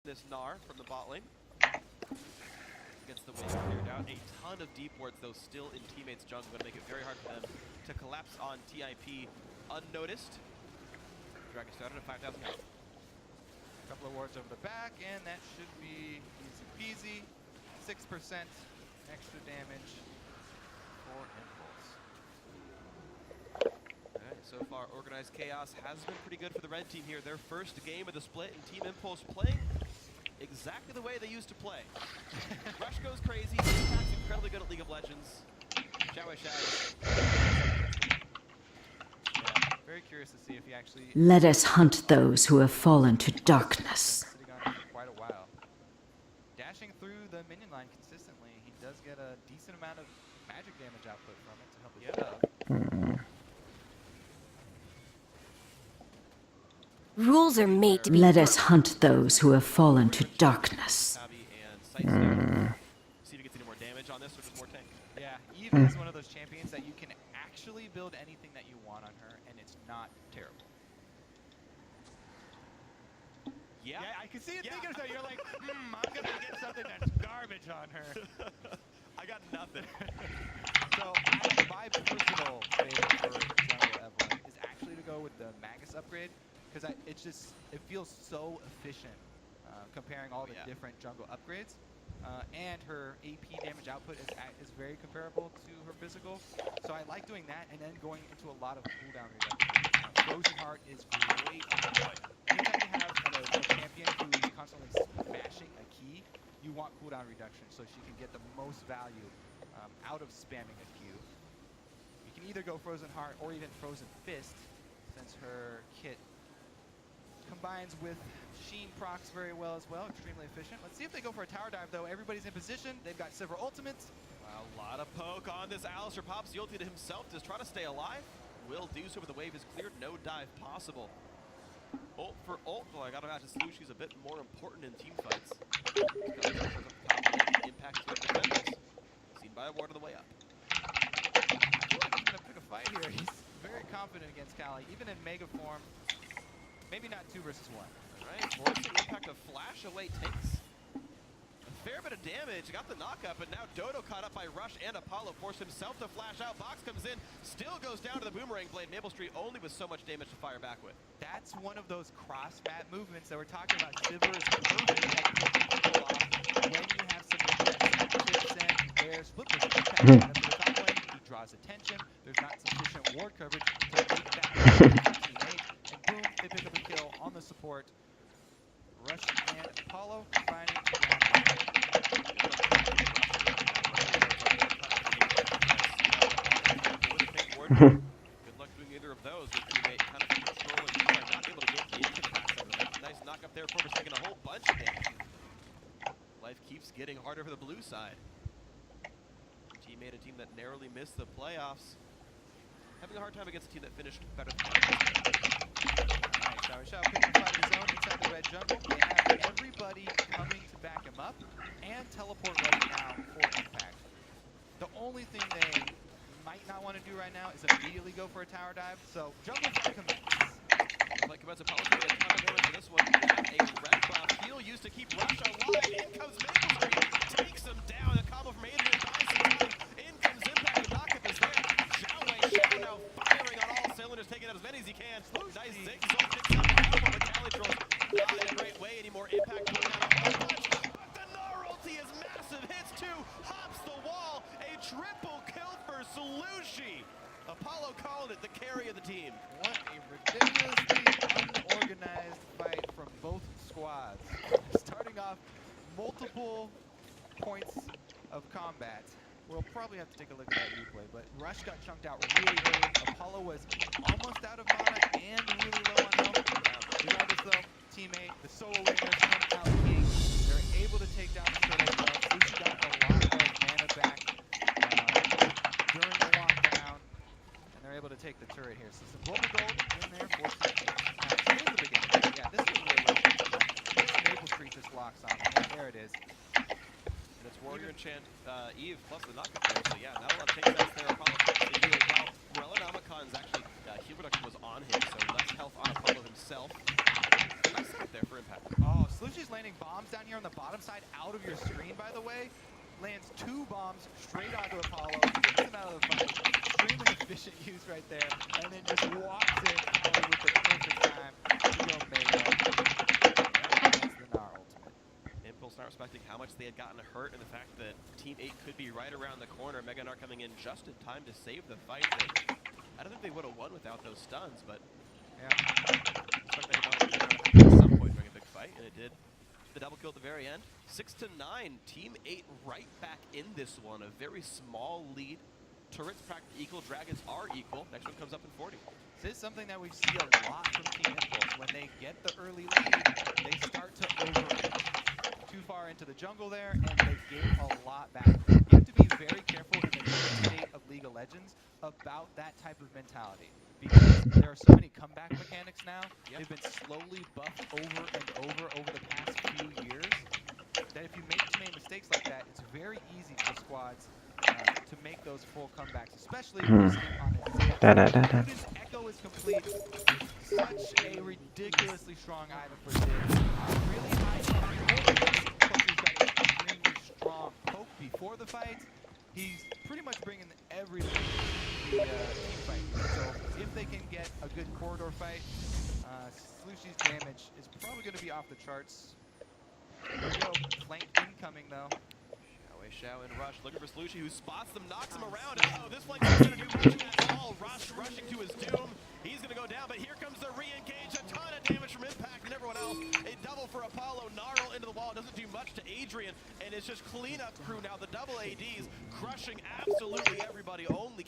This Gnar from the bot lane. Gets the wave cleared out. A ton of deep wards, though, still in teammates' jungle. Going to make it very hard for them to collapse on TIP unnoticed. Dragon started at 5,000 health. A couple of wards over the back, and that should be easy peasy. 6% extra damage for Impulse. Alright, so far Organized Chaos has been pretty good for the red team here. Their first game of the split, and Team Impulse playing exactly the way they used to play. Rush goes crazy, Impact's incredibly good at League of Legends. Xiaowei Shao. Yeah, very curious to see if he actually... Let us hunt those who have fallen to darkness. Sitting on it for quite a while. Dashing through the minion line consistently, he does get a decent amount of magic damage output from it to help his dub. Rules are made to be Let us hunt those who have fallen to darkness. See if he gets any more damage on this or just more tank. Yeah, Eve is one of those champions that you can actually build anything that you want on her, and it's not terrible. Yeah, I can see it thinking so. You're like, I'm going to get something that's garbage on her. I got nothing. So my personal favorite for Jungle Evelyn is actually to go with the Magus upgrade, because it feels so efficient comparing all the different jungle upgrades. And her AP damage output is very comparable to her physical. So I like doing that and then going into a lot of cooldown reduction. Frozen Heart is great. Anytime you have a champion who is constantly smashing a key, you want cooldown reduction so she can get the most value out of spamming a Q. You can either go Frozen Heart or even Frozen Fist, since her kit combines with Sheen procs very well as well, extremely efficient. Let's see if they go for a tower dive though. Everybody's in position. They've got several ultimates. Wow, a lot of poke on this. Alistair pops the ulti to himself to try to stay alive. Will do so, but the wave is cleared. No dive possible. Ult for ult. Well, I gotta imagine Slushy's a bit more important in team fights. Impact to the defenders. Seen by a ward on the way up. I feel like he's gonna pick a fight here. He's very confident against Kali, even in Mega form. Maybe not 2 versus 1. Alright, forcing Impact to flash away takes a fair bit of damage. Got the knockup, but now Dodo caught up by Rush and Apollo. Forced himself to flash out. Box comes in, still goes down to the boomerang blade. Maple Street only with so much damage to fire back with. That's one of those cross-mat movements that we're talking about. Sivir is perfect at picking people off when you have some chips in their split push impact on the top lane. He draws attention. There's not sufficient ward coverage to make that teammate. And boom, they pick up a kill on the support. Rush and Apollo finding Good luck doing either of those with teammate kind of controlling. Not able to get the impact out of that. Nice knock up there. Former's taking a whole bunch of damage. Life keeps getting harder for the blue side. Teammate, a team that narrowly missed the playoffs, having a hard time against a team that finished better than Nice. Xiaowei Shao picking a fight of his own inside the red jungle. They have everybody coming to back him up and teleport right now for impact. The only thing they might not want to do right now is immediately go for a tower dive. So jungle fight commences. Like about Apollo getting a ton of damage for this one. A red buff. Heal used to keep Rush alive. In comes Maple Street. Takes him down. A combo from Adrian. Buys some time. In comes Impact. The knockup is there. Xiaowei Shao now firing on all cylinders. Taking out as many as he can. Nice zigzag. Picks up the combo. But Cali Trolls not in a great way anymore. Impact pulling out a whole bunch. But the Gnar ulti is massive. Hits 2. Hops the wall. A triple kill for Slushy. Apollo calling it the carry of the team. What a ridiculously unorganized fight from both squads. Starting off multiple points of combat. We'll probably have to take a look at that replay, but Rush got chunked out really early. Apollo was almost out of mana and really low on health. Regardless though, teammate, the solo laners come out king. They're able to take down the turtle. Lucy got a lot of mana back during the lockdown, and they're able to take the turret here. So some global gold in there for some. Here's the beginning. Yeah, this is really low. Maple Street just locks on. There it is. And it's Warrior Enchant Eve plus the knockup there. So yeah, not a lot of takedowns there. Apollo takes the heal as well. Morella Namakon's actually heal reduction was on him, so less health on Apollo himself. Nice setup there for Impact. Oh, Slushy's landing bombs down here on the bottom side out of your screen, by the way. Lands 2 bombs straight onto Apollo, takes him out of the fight. Extremely efficient use right there. And then just walks in with the perfect time to go Mega. That's the Gnar ultimate. Impulse not respecting how much they had gotten hurt and the fact that Team 8 could be right around the corner. Mega Gnar coming in just in time to save the fight. But I don't think they would have won without those stuns, but Yeah. expect Mega Gnar to happen at some point during a big fight, and it did. The double kill at the very end. 6-9, Team 8 right back in this one. A very small lead. Turrets practically equal, Dragons are equal. Next one comes up in 40. This is something that we see a lot from Team Impulse. When they get the early lead, they start to overreach. Too far into the jungle there, and they gain a lot back. You have to be very careful in the current state of League of Legends about that type of mentality. Because there are so many comeback mechanics now, they've been slowly buffed over and over the past few years, that if you make too many mistakes like that, it's very easy for squads to make those full comebacks, especially when you're sitting on a Zed. Echo is complete. Such a ridiculously strong item for Zed. Really high damage. Plus he's got an extremely strong poke before the fight. He's pretty much bringing everything to the team fight. So if they can get a good corridor fight, Slushy's damage is probably going to be off the charts. Here we go. Flank incoming though. Xiao and Rush looking for Slushy, who spots them, knocks him around, and this flank's not going to do much at all. Rush rushing to his doom. He's going to go down, but here comes the re-engage. A ton of damage from Impact and everyone else. A double for Apollo. Gnarl into the wall. Doesn't do much to Adrian, and it's just cleanup crew now. The double ADs crushing absolutely everybody. Only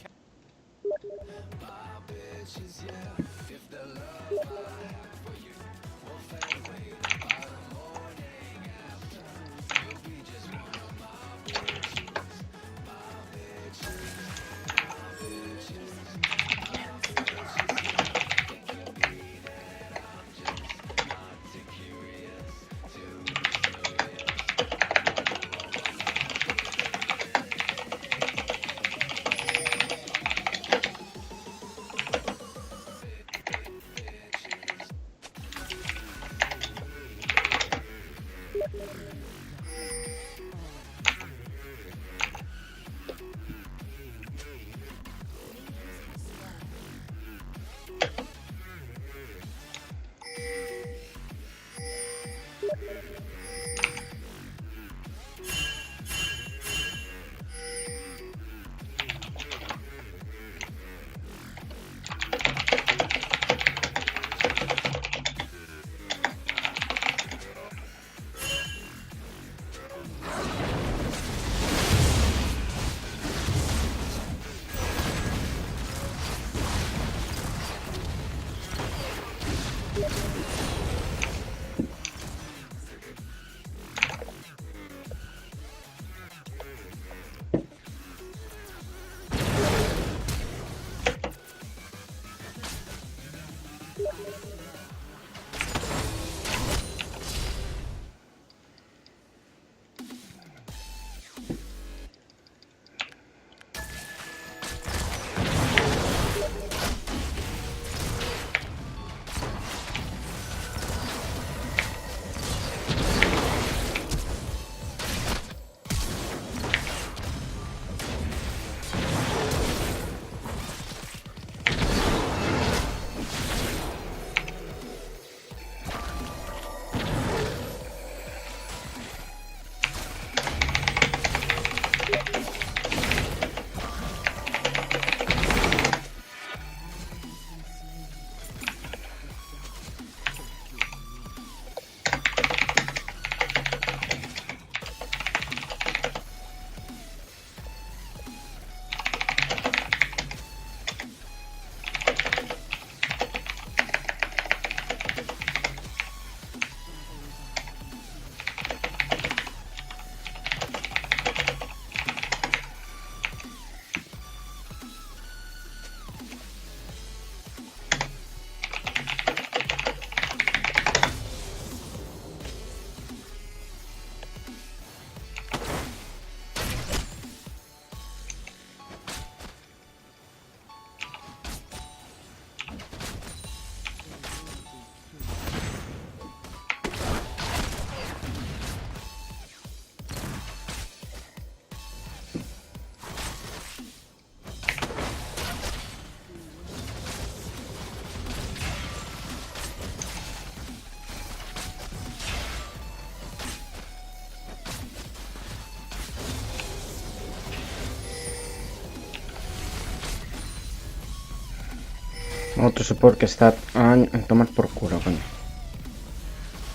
Otro support que está a tomar por culo, coño.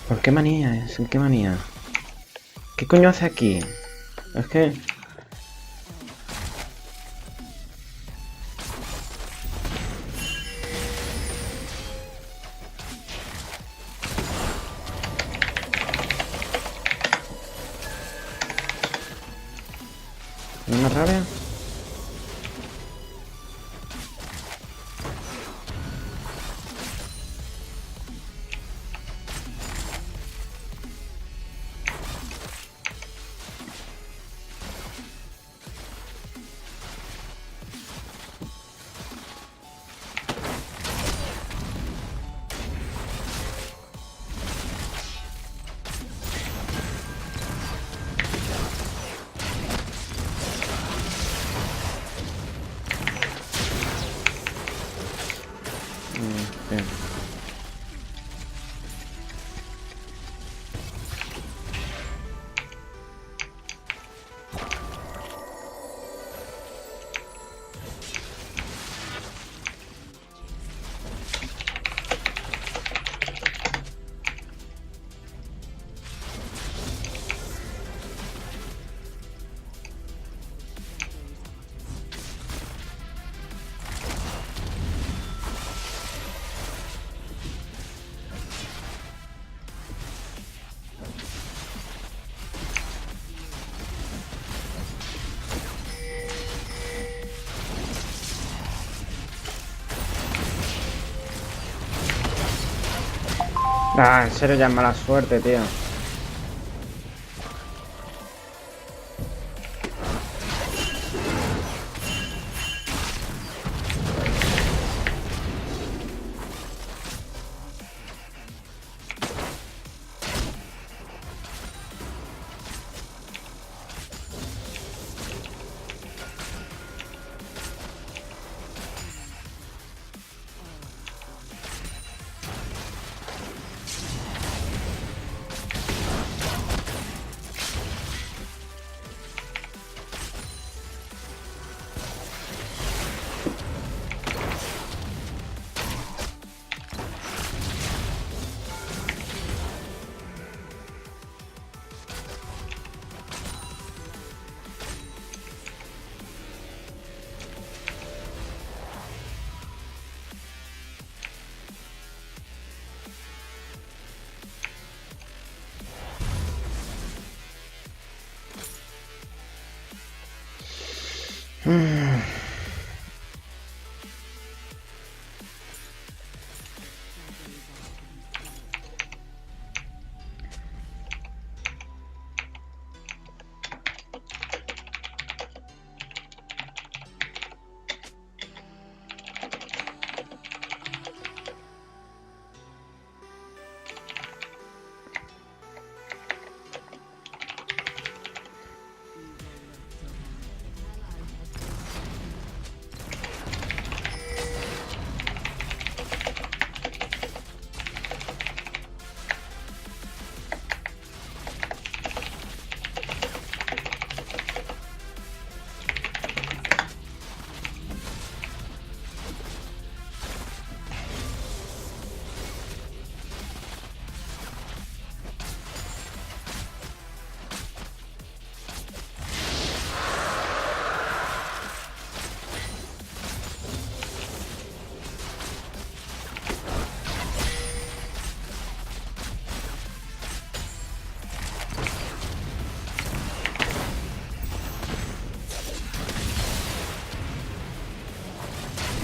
¿Por qué manía es? ¿En qué manía? ¿Qué coño hace aquí? Es que... ¿Una rabia? Bien. Ah, en serio, ya es mala suerte, tío.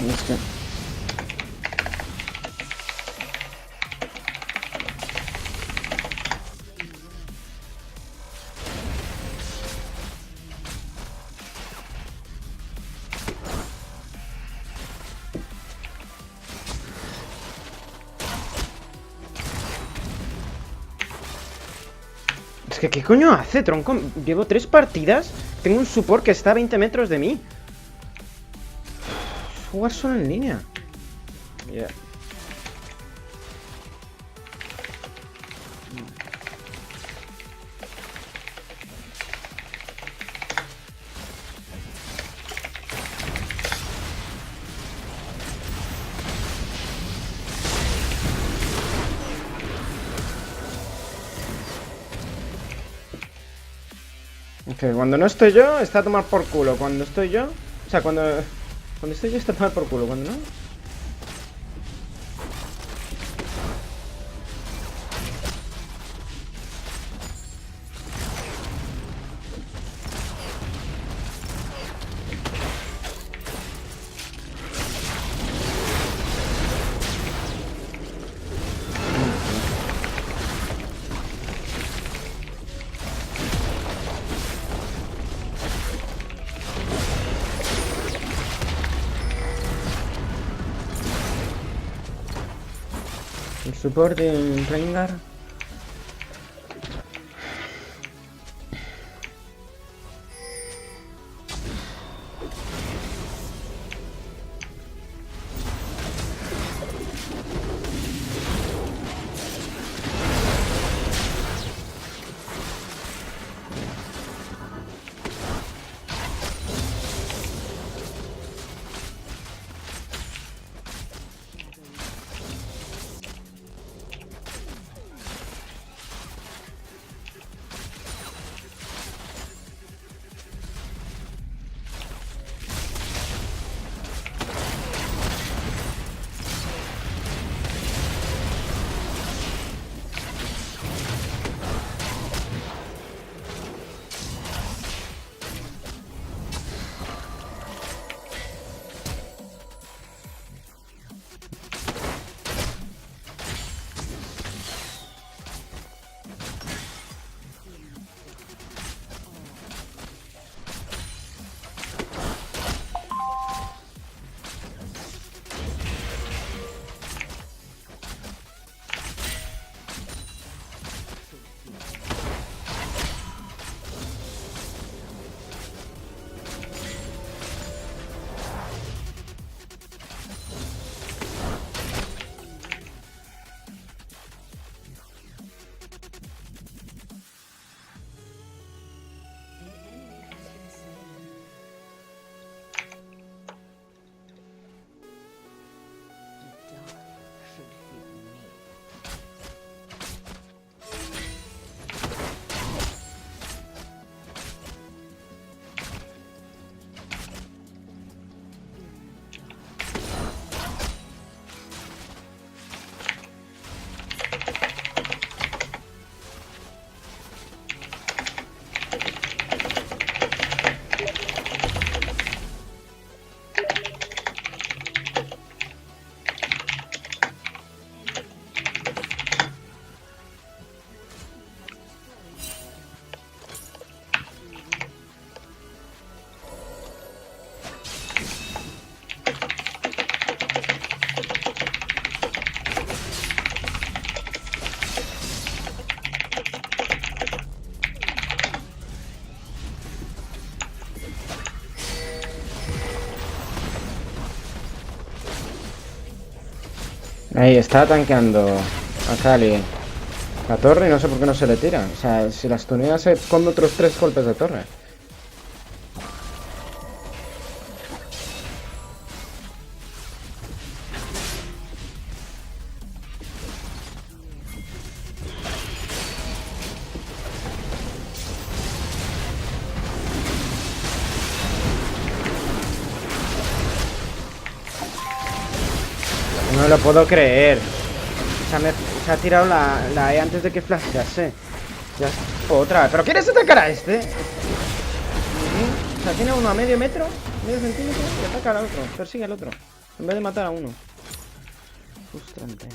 Es que... Es que, ¿qué coño hace, tronco? Llevo 3 partidas. Tengo un support que está a 20 metros de mí. Jugar solo en línea. Yeah. Que cuando no estoy yo, está a tomar por culo. Cuando estoy yo... O sea, cuando estoy yo, está a tomar por culo. Cuando no... El support de Rengar. Ahí está tanqueando a Kali la torre y no sé por qué no se le tira. O sea, si las tunea se come otros 3 golpes de torre. No me lo puedo creer. O sea, se ha tirado la E antes de que flashease. Ya otra. ¿Pero quieres atacar a este? O sea, tiene uno a medio metro, medio centímetro y ataca al otro. Persigue al otro. En vez de matar a uno. Frustrante.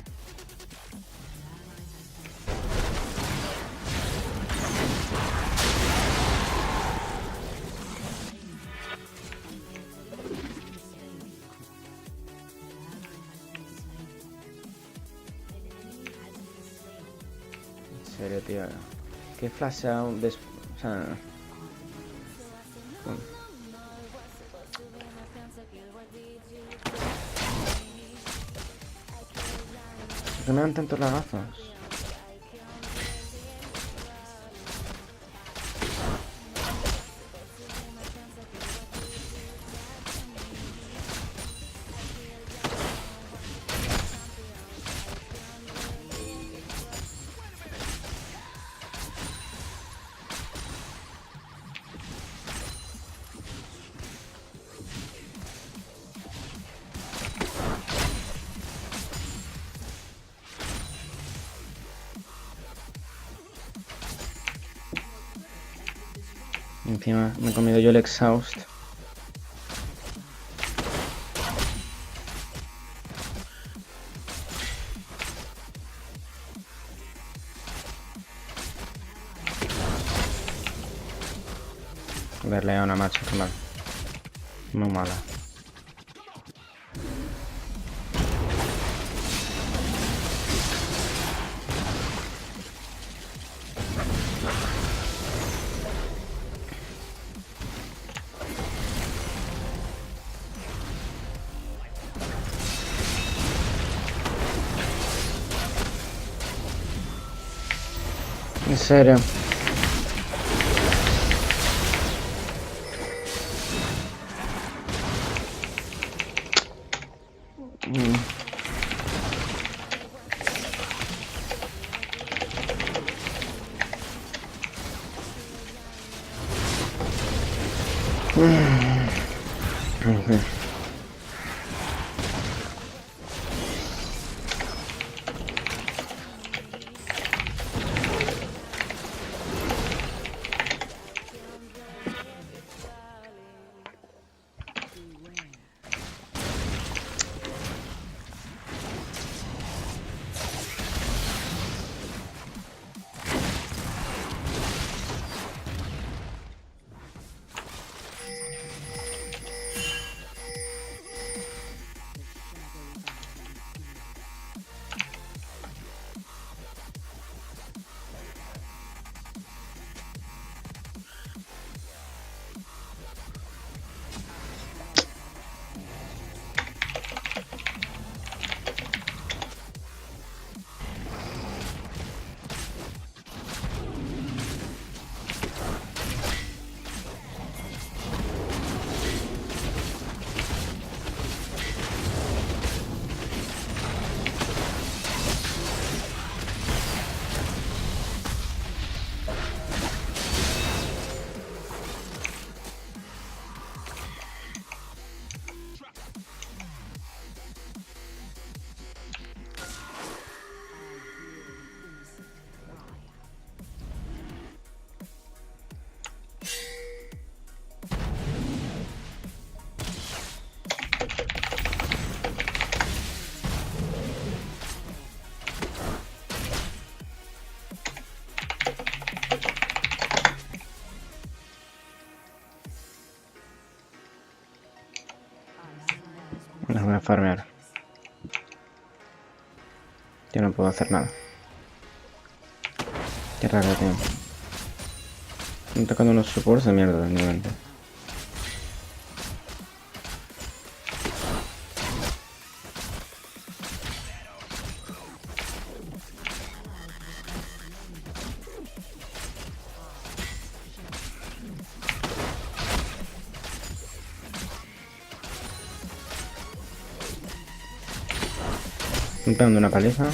En serio, tío. ¿Qué flashea un o sea... Bueno. ¿Por qué me dan tantos lagazos? Encima me he comido yo el exhaust. Verle a una macho, qué mal. Muy mala. En serio. Ok. Las voy a farmear. Yo no puedo hacer nada. Qué raro, tío. Estoy tocando unos supports de mierda de nivel. Estoy pegando una paliza.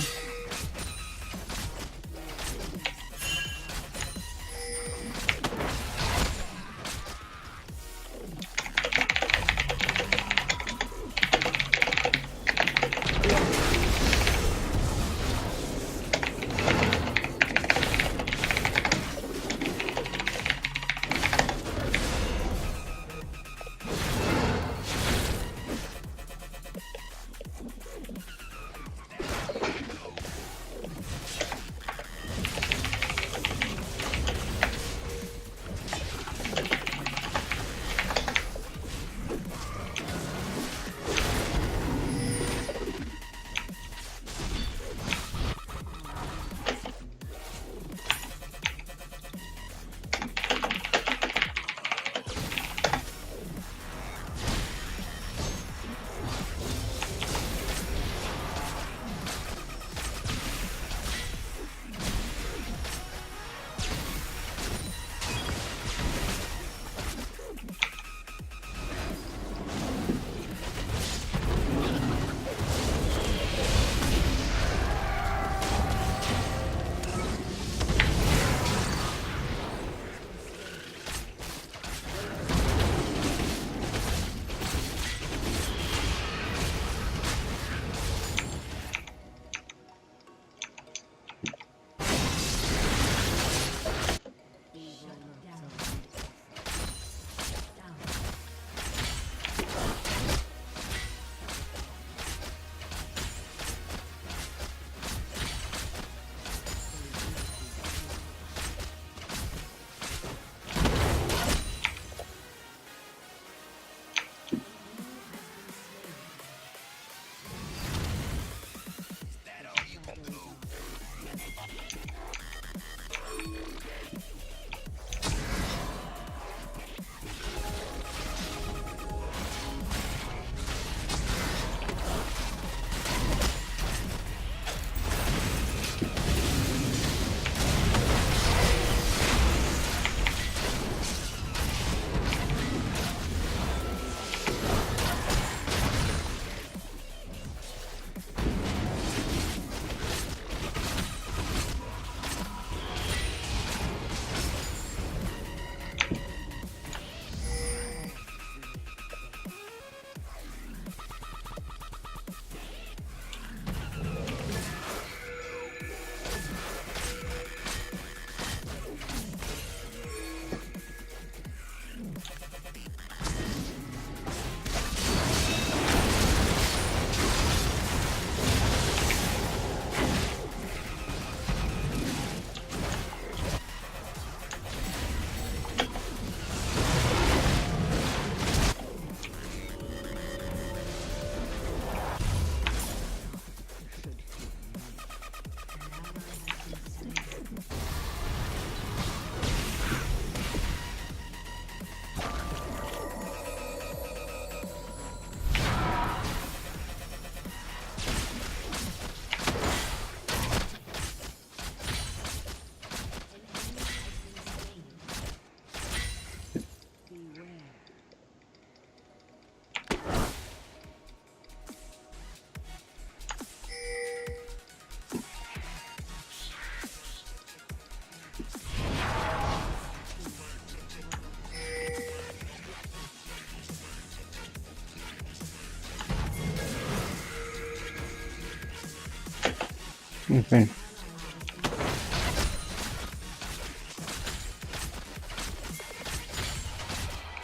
En fin.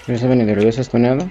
Si hubiese venido y lo hubiese stuneado.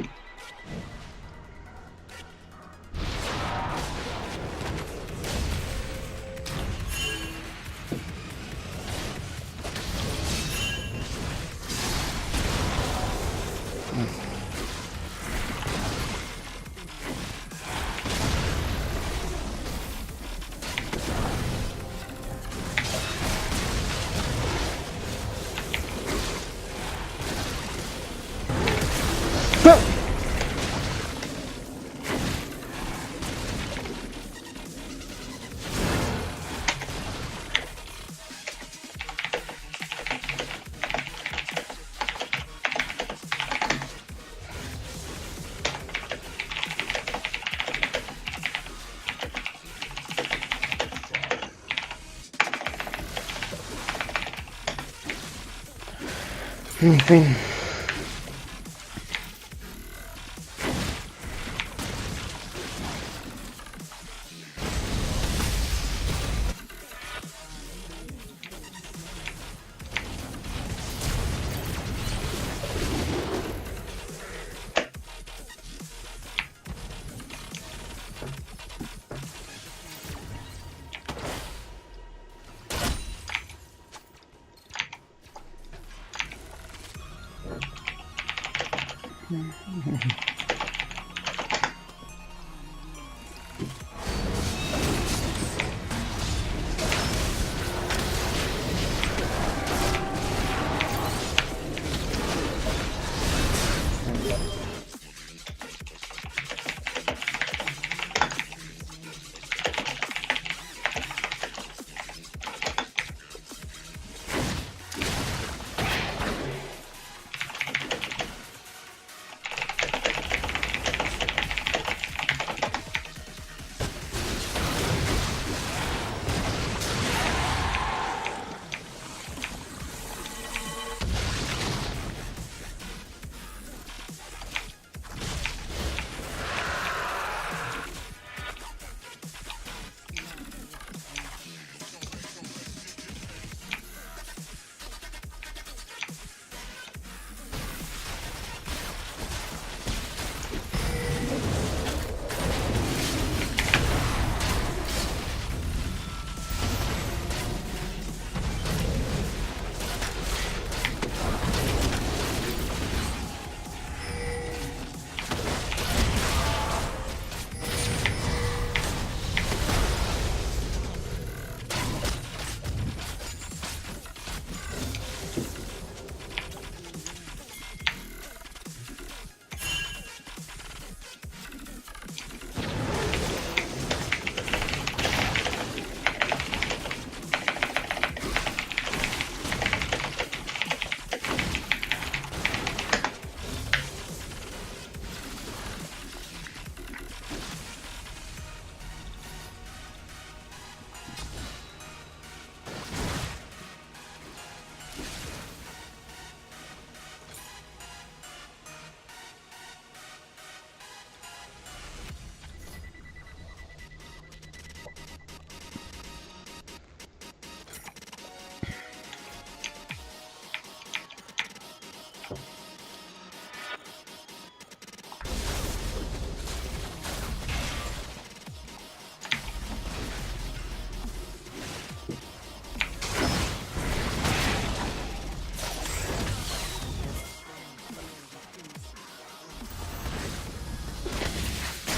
En fin.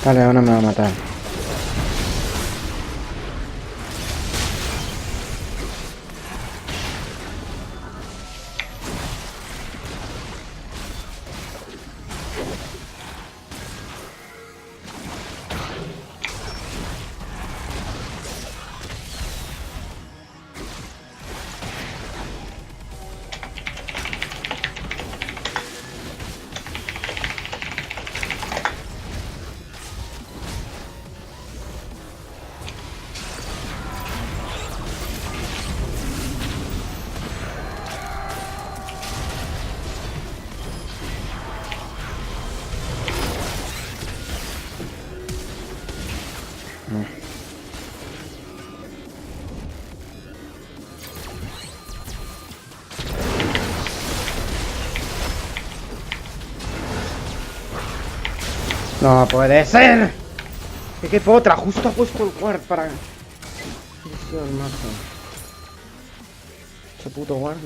Vale, ahora me va a matar. No puede ser. ¿Qué potra? Justo ha puesto el guard para... Dios, macho. Ese puto guarda.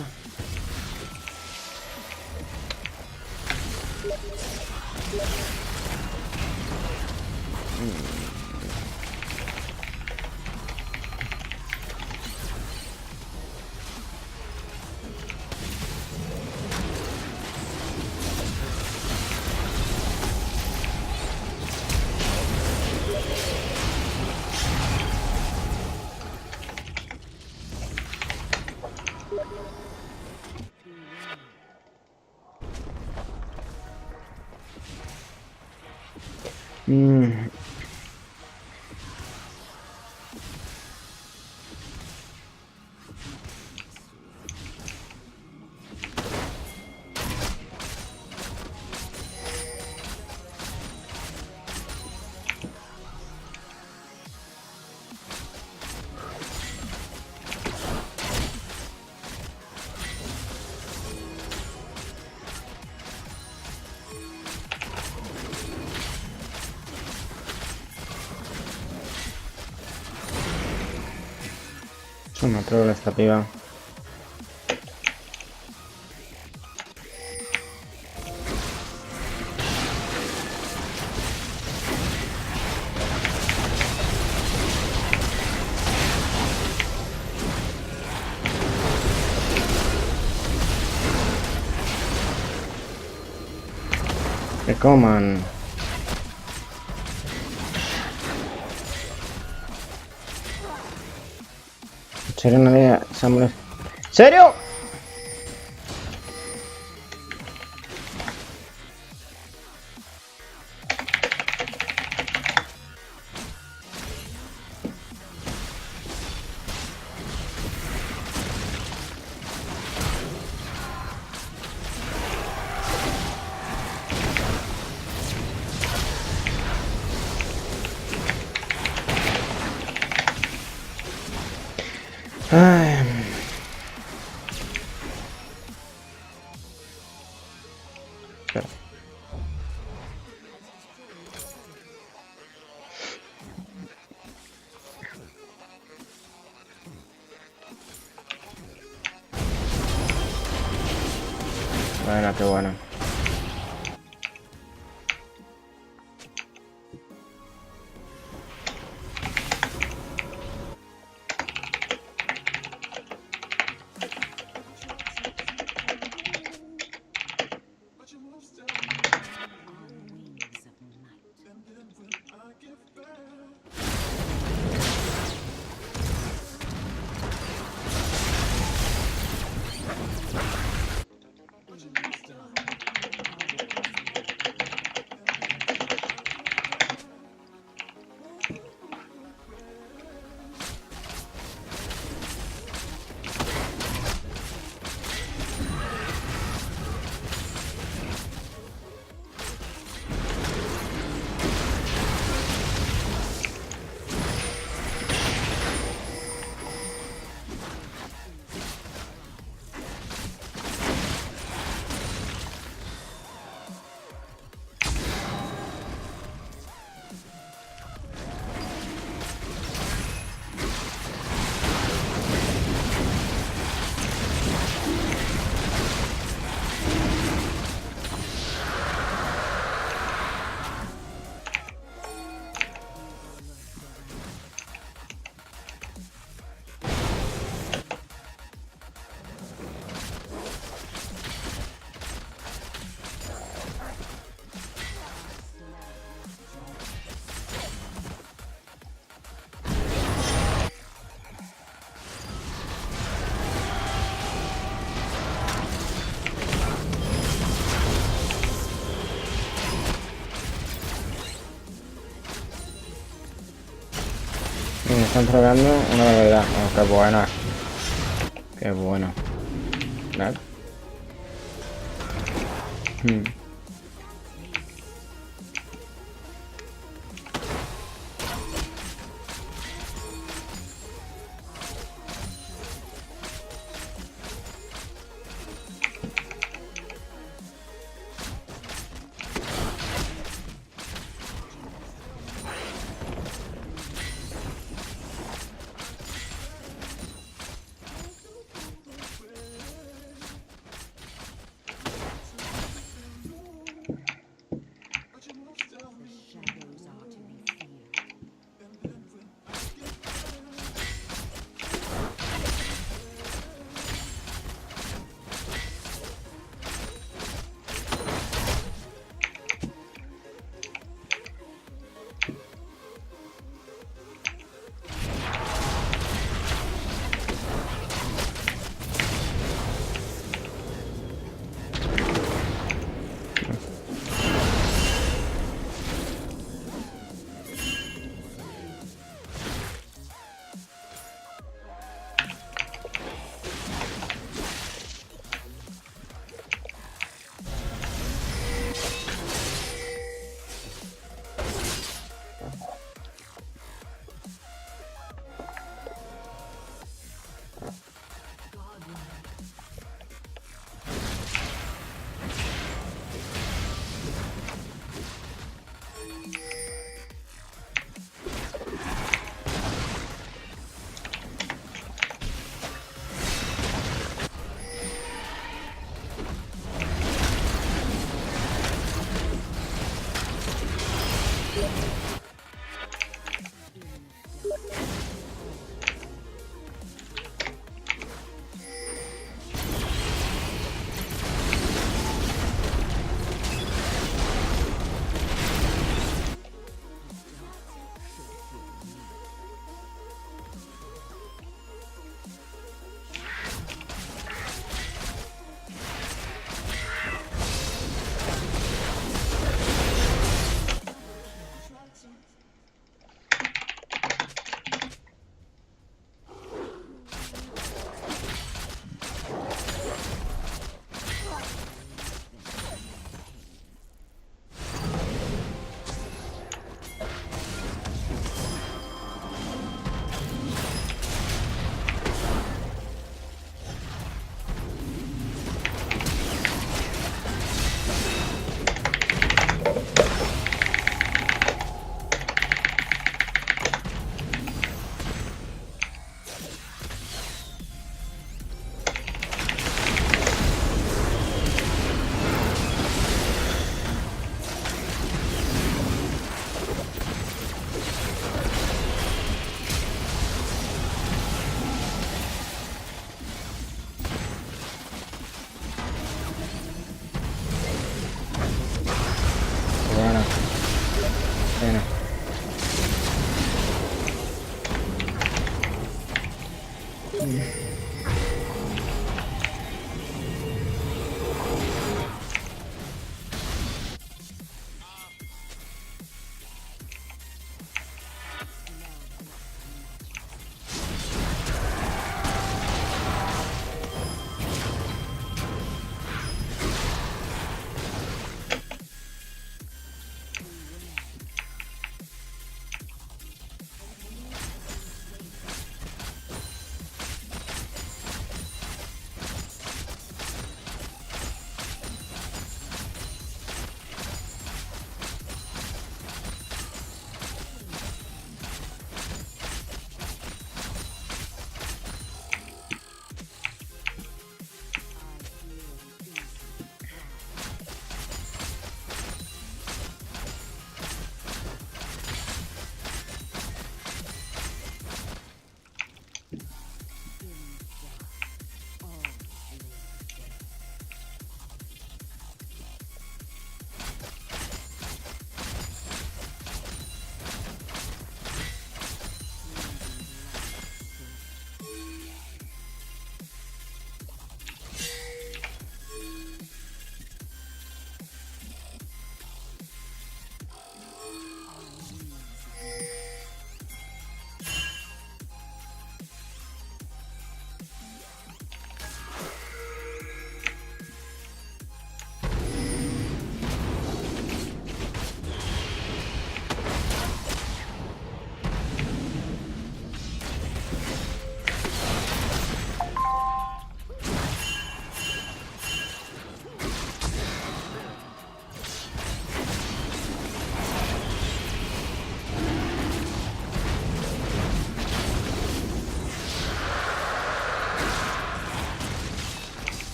Mm. Es una troll esta piba. Que coman. ¿En serio nadie se ha molestado? ¿En serio? Ay. Espera. Bueno, qué bueno. Me están tragando una barbaridad. Oh, qué buena. Qué bueno. ¿Vale?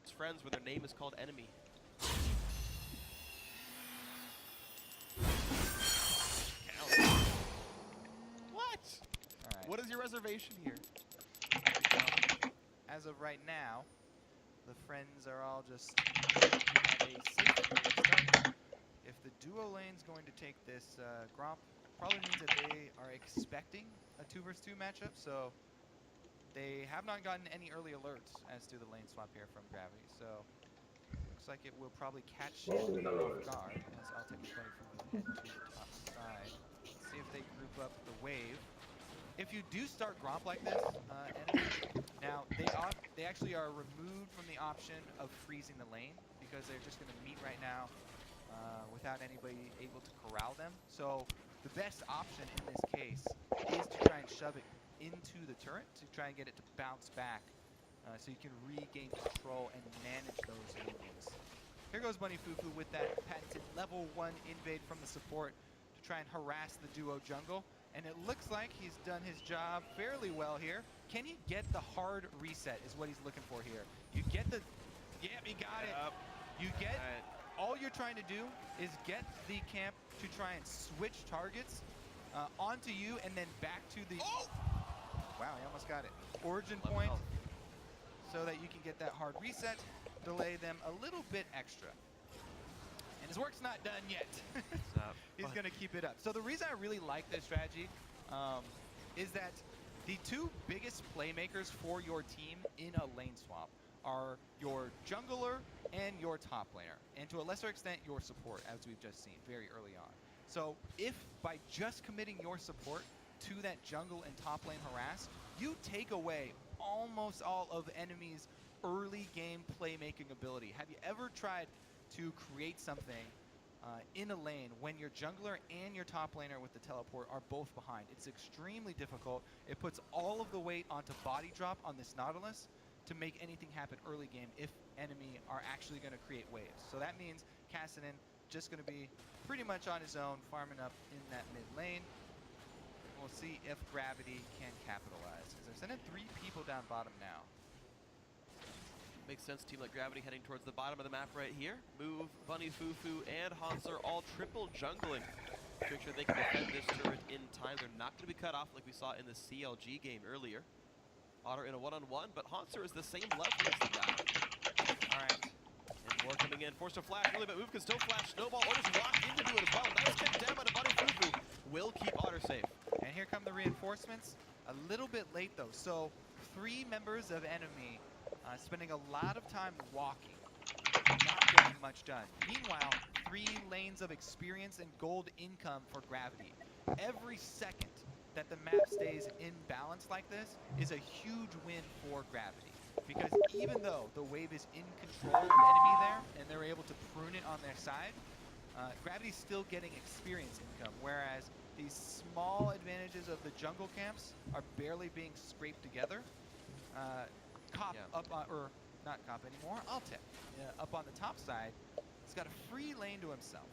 It's friends where their name is called enemy. What? All right. What is your reservation here? As of right now, the friends are all just at a safe start. If the duo lane's going to take this Gromp, probably means that they are expecting a 2 vs 2 matchup, so they have not gotten any early alerts as to the lane swap here from Gravity. So looks like it will probably catch them off guard as I'll take the Bunny Fufu head to the top side. Let's see if they group up the wave. If you do start Gromp like this, enemy, now they actually are removed from the option of freezing the lane because they're just going to meet right now without anybody able to corral them. So the best option in this case is to try and shove it into the turret to try and get it to bounce back so you can regain control and manage those minions. Here goes Bunny Fufu with that patented level 1 invade from the support to try and harass the duo jungle. And it looks like he's done his job fairly well here. Can he get the hard reset is what he's looking for here. You get the, yeah, he got it. You get, all you're trying to do is get the camp to try and switch targets onto you and then back to the, wow, he almost got it. Origin point so that you can get that hard reset, delay them a little bit extra. And his work's not done yet. He's going to keep it up. So the reason I really like this strategy is that the two biggest playmakers for your team in a lane swap are your jungler and your top laner, and to a lesser extent your support, as we've just seen very early on. So if by just committing your support to that jungle and top lane harass, you take away almost all of enemies' early game playmaking ability. Have you ever tried to create something in a lane when your jungler and your top laner with the teleport are both behind? It's extremely difficult. It puts all of the weight onto body drop on this Nautilus to make anything happen early game if enemy are actually going to create waves. So that means Cassidy just going to be pretty much on his own, farming up in that mid lane. We'll see if Gravity can capitalize, because they're sending 3 people down bottom now. Makes sense, team like Gravity heading towards the bottom of the map right here. Move, Bunny Fufu, and Hansler all triple jungling to make sure they can defend this turret in time. They're not going to be cut off like we saw in the CLG game earlier. Otter in a one-on-one, but Hansler is the same level as the guy. All right, and more coming in. Forced to flash early, but Move can still flash Snowball or just walk into it as well. Nice kick down by the Bunny Fufu. Will keep Otter safe. And here come the reinforcements. A little bit late though, so 3 members of enemy spending a lot of time walking, not getting much done. Meanwhile, 3 lanes of experience and gold income for Gravity. Every second that the map stays in balance like this is a huge win for Gravity. Because even though the wave is in control of the enemy there, and they're able to prune it on their side, Gravity's still getting experience income, whereas these small advantages of the jungle camps are barely being scraped together. Cop up on, or not Cop anymore, Altec up on the top side. He's got a free lane to himself.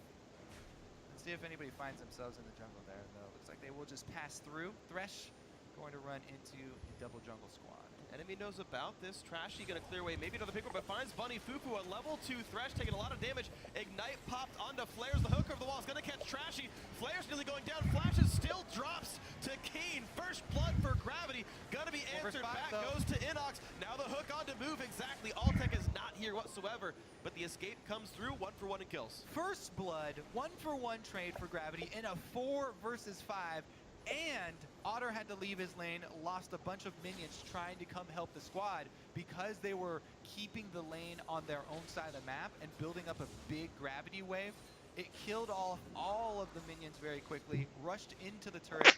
Let's see if anybody finds themselves in the jungle there, though. Looks like they will just pass through. Thresh going to run into a double jungle squad. Enemy knows about this. Trashy gonna clear away maybe another big one, but finds Bunny Fufu, a level 2 Thresh, taking a lot of damage. Ignite popped onto Flares. The hook over the wall is gonna catch Trashy. Flares nearly going down. Flashes still drops to Keen. First blood for Gravity. Gonna be answered. Back goes to Inox. Now the hook on to move exactly. Altec is not here whatsoever, but the escape comes through. 1-for-1 in kills. First blood, 1-for-1 trade for Gravity in a 4 versus 5. And Otter had to leave his lane, lost a bunch of minions trying to come help the squad because they were keeping the lane on their own side of the map and building up a big gravity wave. It killed all of the minions very quickly, rushed into the turret,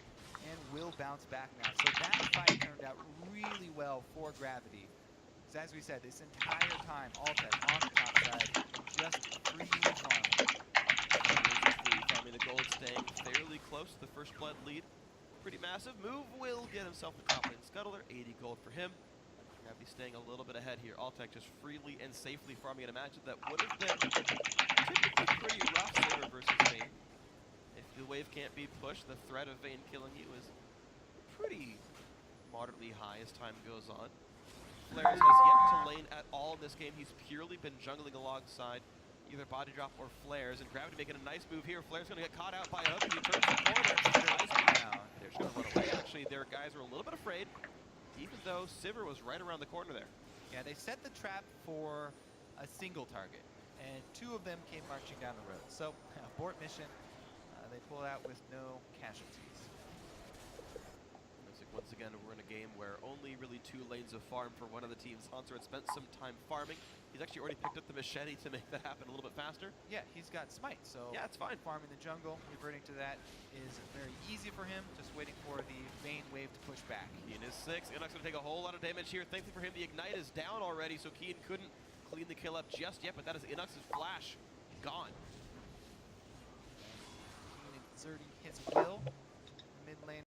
and will bounce back now. So that fight turned out really well for Gravity. Because as we said, this entire time, Altec on the top side, just freely farming. Farming the gold, staying fairly close to the first blood lead. Pretty massive move, will get himself the top lane scuttler, 80 gold for him. Gravity staying a little bit ahead here. Altec just freely and safely farming an imagine that would have been typically pretty rough Sivir versus Vayne. If the wave can't be pushed, the threat of Vayne killing you is pretty moderately high as time goes on. Flares has yet to lane at all in this game. He's purely been jungling alongside either body drop or Flares, and Gravity making a nice move here. Flares gonna get caught out by a hook, and he turns the corner. Nice move down. They're just gonna run away. Actually, their guys were a little bit afraid, even though Sivir was right around the corner there. Yeah, they set the trap for a single target, and 2 of them came marching down the road. So, abort mission. They pull out with no casualties. Once again, we're in a game where only really 2 lanes of farm for one of the teams. Hanser had spent some time farming. He's actually already picked up the machete to make that happen a little bit faster. Yeah, he's got smite, so yeah, it's fine. Farming the jungle, reverting to that is very easy for him. Just waiting for the Vayne wave to push back. Keen is 6. Inox going to take a whole lot of damage here. Thankfully for him, the Ignite is down already, so Keen couldn't clean the kill up just yet, but that is Inox's flash gone. Keen exerting his will. Mid lane